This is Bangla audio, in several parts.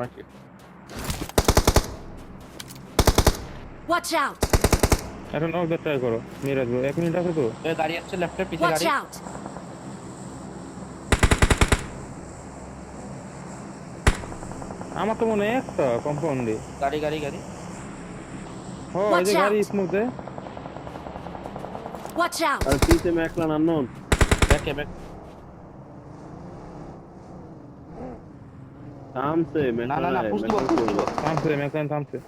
নাকি? Watch out! এখন নকদের ট্রাই করো মিরাজ ভাই 1 মিনিট আছে তো এ গাড়ি আসছে লেফটে পিছে Watch গাড়ি। out! আমার তো মনে হয় একটা কম্পাউন্ডে গাড়ি গাড়ি গাড়ি। ও এই যে Watch গাড়ি out! স্মুথে Watch out! আর পিছে ম্যাকলান আননোন ব্যাকে ব্যাক। থামছে না না না পুশ দিব পুশ দিব। থামছে ম্যাকলান থামছে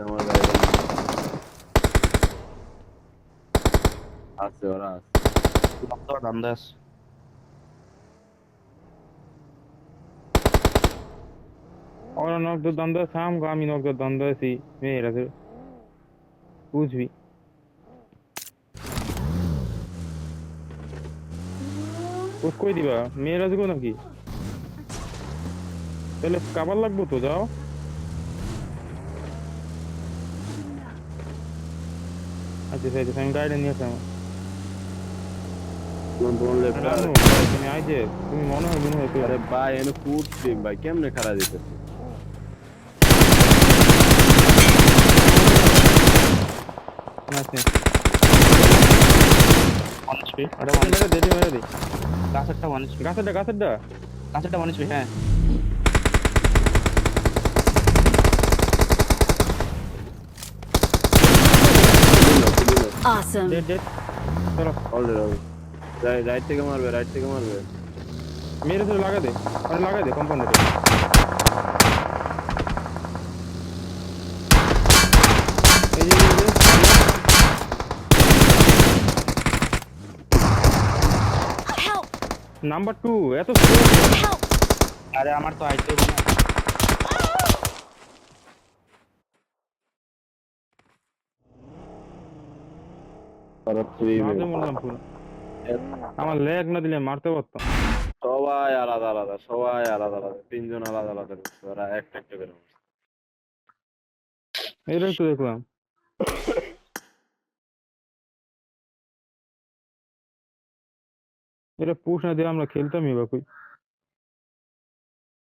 আমার গাড়ি আছে ওরা আছে। তো দান্দাস। ওরা নকদের দ্বন্দ্ব থাম গো, আমি নকদের দ্বন্দ্ব আছি মিরাজ বুঝবি পুশ কই দিবা মিরাজ গো নাকি তাহলে কাবার লাগবো তো যাও আচ্ছা আচ্ছা আমি গাড়ি নিয়ে আসলাম তোমার লেফট রানু তুমি আইজে তুমি মনে হয় আরে ভাই এনে ফুড স্ট্রিম ভাই কেমনে খাড়া দিতেছে আছে ওয়ান এইচপি আরে মেরে দে মেরে দে গাছেরটা ওয়ান এইচপি গাছেরটা গাছেরটা ওয়ান এইচপি হ্যাঁ। Awesome! ডেড ডেড চলো অলরেডি রাইট থেকে মারবে মেরে তো লাগা দে আরে লাগা দে কম্পাউন্ডে এই যে Help! নাম্বার 2 এত স্লো Help! আরে আমার তো আইতে হবে না। মাঝে বললাম পুরো আমার লেগ না দিলে মারতে পারতাম সবাই আলাদা আলাদা তিনজন আলাদা আলাদা ঢুকছে, ওরা একটা একটা করে মারছে। এটাই তো দেখলাম এটা পুশ না দিয়ে আমরা খেলতামই বা কই